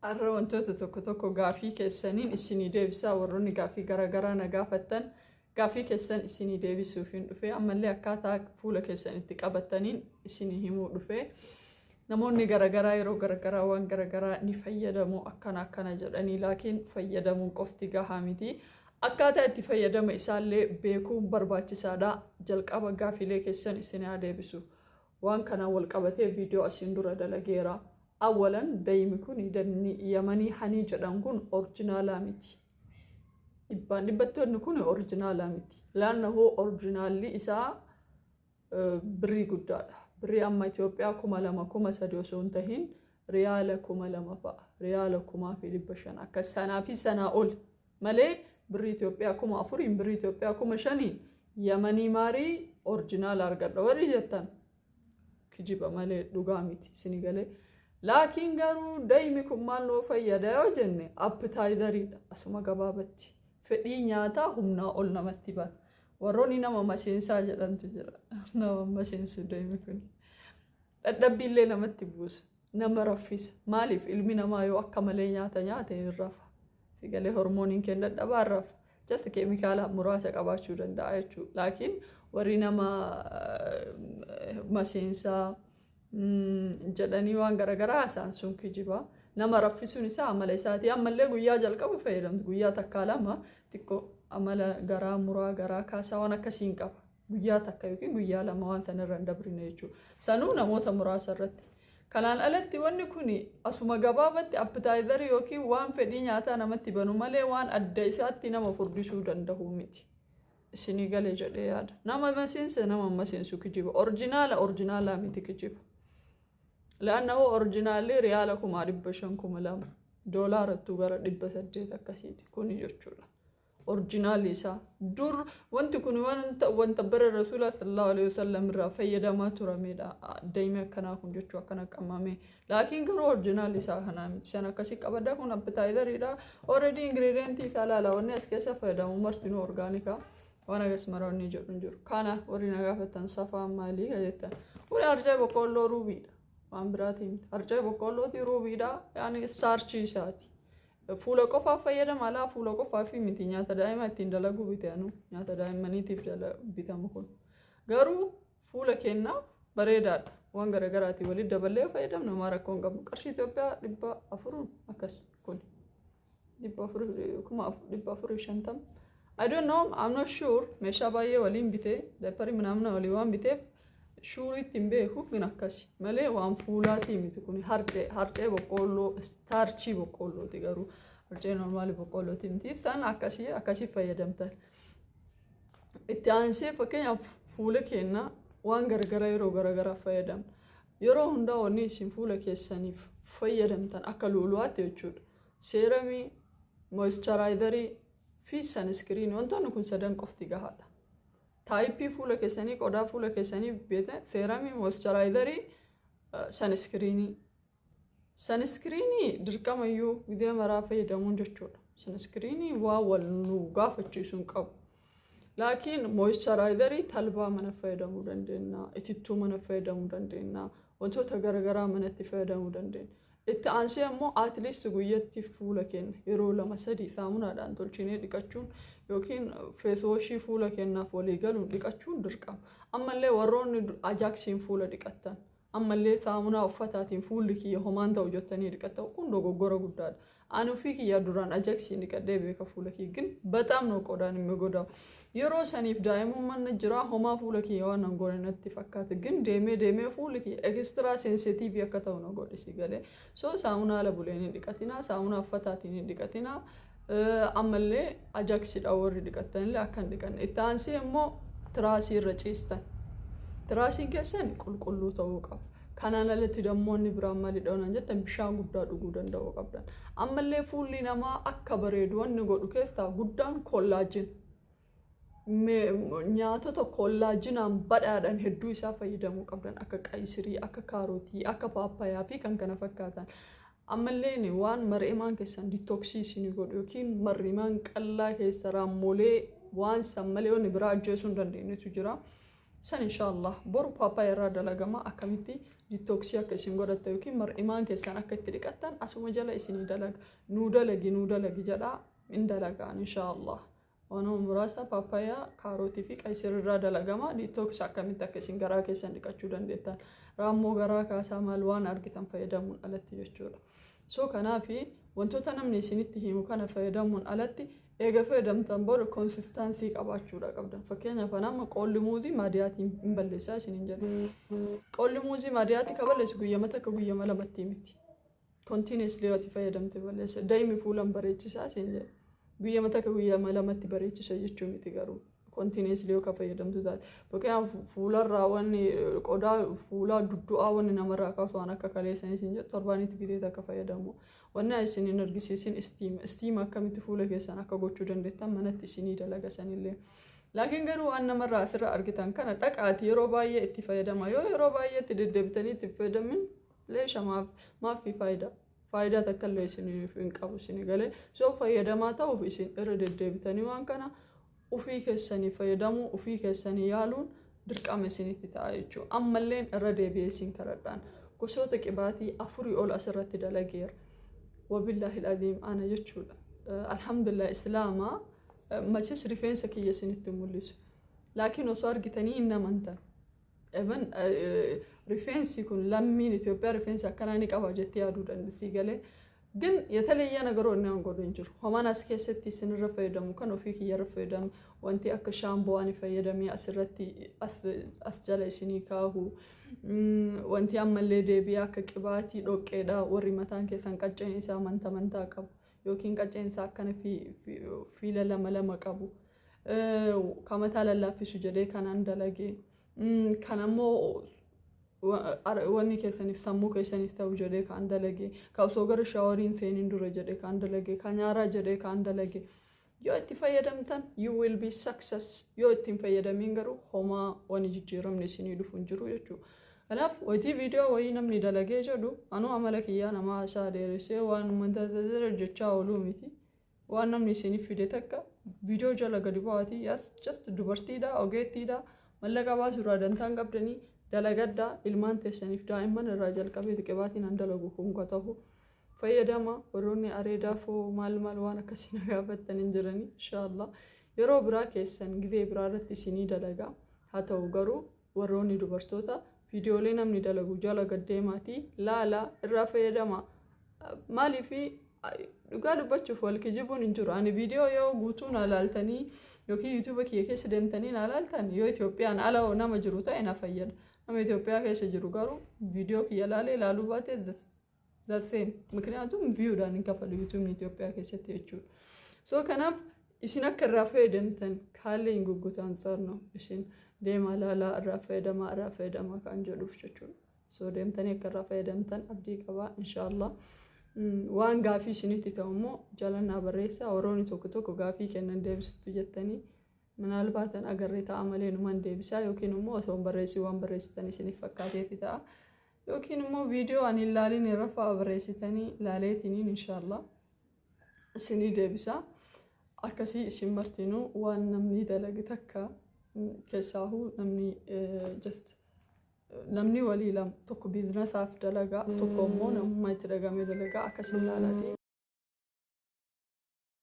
Arra wantoota tokko tokko gaafii keessaniin isinii deebisaa warroonni gaafii garaagaraa na gaafattan gaafii keessan isinii deebisuuf hin dhufe ammallee akkaataa fuula keessan itti qabataniin isinii himuu dhufe namoonni garaagaraa yeroo garaagaraa waan garaagaraa ni fayyadamu akkana jedhanii laakiin fayyadamuun qofti gahaa miti akkaataa itti fayyadama isaallee beekuun barbaachisaadha jalqaba gaafiilee keessan isinii deebisu waan kanaan wal qabatee viidiyoo asiin dura dalageera. أولاً دايما يكون يمني حني جدًا كون أورجينال ميتي نبتو نكون أورجينال ميتي لأنه أورجينال لي إسا بري قدّا بري أما إثيوبيا كما لما كما سديوسون تهين ريال كما لما فا ريال كما في لبشان أكسنا في سنة أول ملء بري إثيوبيا كما أفرين بري إثيوبيا كما شني يمني ماري أورجينال أرجع وري جتًا كجيب ملء دوغاميتي سنغالي لكن قالوا دايما كمان لو فيدا وجنة أبتايزري أسمع جبابتي فدينياتا همنا قلنا متبان وروني نما ماشين ساجد أنت جرا نما ماشين سدايما كوني الدبي اللي لما تبوس نما رفيس مالف علمنا ما يوكمل نياتا الرفع تقال هرمونين كن دبار رف جست كيميكالا مراسك أباشو دندايتشو لكن ورينا ما ماشين سا jedhanii waan garaagaraa isaan sun kijiba nama raffisuun isaa amala isaati ammallee guyyaa jalqaba fayyadamtu guyyaa takka lama xiqqoo amala garaa muraa garaa kaasaa waan akkasiin qaba guyyaa takka yookiin guyyaa lama waan sanarra hin dabrine jechuudha sanuu namoota muraasa irratti kanaan alatti wanni kun asuma gabaabatti appetaayizarii yookiin waan fedhii nyaataa namatti banu malee waan adda isaatti nama furdisuu danda'u miti isinii galee jedhee yaada nama maseensu kijiba orjinaala miti kijiba لأنه أورجينالي ريالكم عارف بشنكم لام دولار التجارة دبّسدّيت أكاسيتي كوني جرّشولا أورجينالي سا دور وانت كوني وانت بر الرسول صلى الله عليه وسلم رافيا دما تراميدا دايما كنا كون جرّشوا كنا كمامي لكن كرو أورجينالي سا هنامي سنا كاسيك أبدا كون أبتايدا ريدا already ingredients سالا لا وناس كيسا فايدا ومرتينو أورجانيكا وانا قسمروني جرّنجر كانا ورينا قافتن صفا مالي هجتا ولا أرجع بقول له روبيدا وامبراتين أرجع بقول له تي روبيدا يعني سارشي ساتي فولا كوفا فيدا مالا فولا كوفا في متينيا تدايما تندلا جو بيتانو يا تدايما نيتي فدلا بيتامكون غارو فولا كينا بريدات وان غرغراتي ولي دبلي فيدا نمارا كونغا قرشي توبيا دبا افرون اكس كون دبا افرو كما دبا افرو شانتم I don't know I'm not sure مشا بايه ولين بيته دبري منامنا ولي وان بيته شوري تيمبي هو من أكاسي ماله وام فولاتي متكوني هرجة بقولو ستارشي بقولو تيجارو هرجة نورمالي بقولو تيمتي سان أكاسي فايدم تر التانسي فكين فولا كينا وان غرغرا يرو غرغرا فايدم يرو هندا وني سين فولا كيساني فايدم تن أكلولوات يجود سيرامي مويسترايزري في سانسكرين وانتو نكون سدان كفتي جهادا تايبي فولا كيساني قدا فولا كيساني بيته سيرامي مويسترايزري سانسكريني دركما يو غدي مرافي دمون جچودا سانسكريني واول نوغا فچيسون قب لكن مويسترايزري تلبا منفاي دمو دندنا اتيتو منفاي دمو دندنا وانتو تغرغرا منتفاي دمو دندن التانسي مو اتليست غيتي فولا كين يرو لما سدي سامونا دان تولچيني ديكاچون يوكين فيسوشي فولا كنا فولي قالوا ديكاتشون دركام أما اللي ورون أجاكسين فولا ديكاتان أما اللي سامونا وفتاتين فول كي همان توجتني ديكاتا وكون دوغو غورا غداد أنا فيك يا دوران أجاكسين ديكات ديبي كفولا كي جن بتام نو كودان ميغودا يرو سنيف دايمو من نجرا هما فولا كي وانا غورن اتفاقات جن ديمي فولا كي اكسترا سنسيتيف يكتاو نو غودي سيغالي سو سامونا لبوليني ديكاتينا سامونا فتاتين ديكاتينا أملي أجاكسيد أوري دكتان لا كان دكان التانسي مو تراسي رجيستان تراسي كسان كل توقع كان أنا لتدموني برامة لدونا جت بشان قدر وجودن توقع بدن أملي فولي نما أكبر يدوان نقول كيسا قدام كولاجين نياتو تو كولاجين أم بدأن هدو شافا يدمو قبلن أكا كايسري أكا كاروتي أكا بابايا في كان فكاتان أمليني وان مريمان كيسان ديتوكسيسي نقول يوكين مريمان كلا كيسرا مولي وان سمليو نبرا جيسون دنديني تجرا سن إن شاء الله برو بابا يراد لغما أكمتي detoksii akka isin godhattan yookiin mar'imaan keessan akka itti dhiqattan asuma jala isinii dalaga nuu dalagi jedhaa in dalagaan inshaallah. Wanuma muraasa paappaayyaa kaarootii fi qayisirirraa dalagama detoksii akkamitti akka isin garaa keessan dhiqachuu dandeettan raammoo garaa kaasaa maal waan argitan fayyadamuun alatti jechuudha. So kanaafi wantoota namni isinitti himu kana fayyadamuun alatti eega fayyadamtan booda konsistansii qabaachuudha qabdan. Fakkeenyaaf nama qoolli muuzii maadiyaatiin hin balleessaa isiniin jedhu. Qoolli muuzii maadiyaatii ka balleessu guyyama takka guyyama lamatti miti. Continuously yoo fayyadamte balleessa. Daa'imni fuulan bareechisaa isiniin jedhu. Guyyama takka guyyama lamatti bareechisa jechuu miti garuu. Continuously yoo ka fayyadamtu taate. Fakkeenyaaf fuularraa wanni qodaa fuulaa duddu'aa wanni namarraa kaasu waan akka kaleessan isiniin jedhu torbaanitti bitee akka fayyadamu. Wanni isiniin argisiisin istiima akkamitti fuula keessan akka gochuu dandeettan manatti isinii dalaga sanillee. Laakiin garuu waan namarraa asirraa argitan kana dhaqaati yeroo baay'ee itti fayyadama. Yoo yeroo baay'ee itti deddeebitanii itti fayyadamin leesha maafi faayidaa takka illee isiniif hin qabu isinii galee. So fayyadamaa ta'uuf isin irra deddeebitanii waan kana ofii keessanii fayyadamuu ofii keessanii yaaluun dirqama isinitti ta'a jechuudha. Ammallee irra deebi'ee isin karadhaan gosoota qibaatii 4 ol asirratti dalageera. وبالله العظيم أنا جتشولا الحمد لله إسلاما ما تشس ريفينس كي يسنت مولس لكن وصار جتني إنما أنت even ريفينس يكون لمين إثيوبيا ريفينس أكلاني كأبا جتي أدود النسيجله جن يتلي أنا قرون نعم قرون جر هما ناس كيستي سن رفيدم وكانوا فيك يرفيدم وأنتي أكشامبو أني فيدمي أسرتي أسجل سنيكاهو wanti ammallee deebi'aa akka qibaatii dhoqqeedha warri mataan keessan qacceen isaa mantaa qabu yookiin qacceen isaa akkana fiila lama qabu kan mataa lallaaffisu jedhee kanaan dalagee kan ammoo wanni keessaniif sammuu keessaniif ta'u jedhee kan dalagee kan osoo gara shaaworiin seeniin dura jedhee kan dalagee kan nyaaraa jedhee kan dalagee yoo itti fayyadamtan you will be success yoo ittiin fayyadamiin garuu homaa wani jijjiiramni isinii dhufu hin jiru jechuudha. Kanaaf wayitii viidiyoo wayii namni dalagee jedhu anuu amala kiyyaa namaa isaa dheeressee waan manta jechaa ooluu miti. Waan namni isiniif fide takka viidiyoo jala gadi bu'aatii just dubartiidha ogeettiidha mallaqa baasuurraa dantaan qabdanii dalagaddaa ilmaan teessaniif daa'imman irraa jalqabee qibaatiin an dalagu kun ta'u. Fayyadama warroonni areedaafoo maal waan akkasii gaafattan hin jirani inshaallah yeroo biraa keessan gizee biraa irratti isinii dalaga haa ta'u garuu warroonni dubartoota viidiyoolee namni dalagu jala gaddeemaatii laala irraa fayyadama maaliifi dhugaa dubbachuuf wal kijibuun hin jiru ani viidiyoo yoo guutuu na laaltanii yookiin yuutuuba kiyya keessa deemtanii na laaltan yoo Itoophiyaan ala nama jiru ta'e na fayyada nama Itoophiyaa keessa jiru garuu viidiyoo kiyya laalee laaluu baatee the same ምክንያቱም ቪውዳን እንከፈሉ ዩቲዩብ ኢትዮጵያ ከሰተ ይችላል ሶ ከናብ ኢሲን አከራ ፈይደምተን ካለኝ ጉጉት አንፃር ነው እሺን ደማላላ አራፈይደማ ካንጀሉ ፍቸቹ ሶ ደምተን የከራ ፈይደምተን አብዲ ቀባ ኢንሻአላህ ዋን ጋፊ ሲኒት ተውሞ ጃለና በሬሳ ወሮኒ ቶክቶክ ጋፊ ከነን ደብስት ጀተኒ ምናልባተን አገሬታ አመሌን ማን ደብሳ ዮኪንሞ ሶን በሬሲ ዋን በሬስተኒ ሲኒፈካቴታ yookiin immoo viidiyoo ani ilaalin irraa barreessitanii laaleetiniin inshaallah isinii deebisa akkasii isin martinuu waan namni dalage takka keessaahu namni walii lam tokko biizinaasaaf dalagaa tokko immoo namummaa itti dhagamee dalagaa akkasii laalatii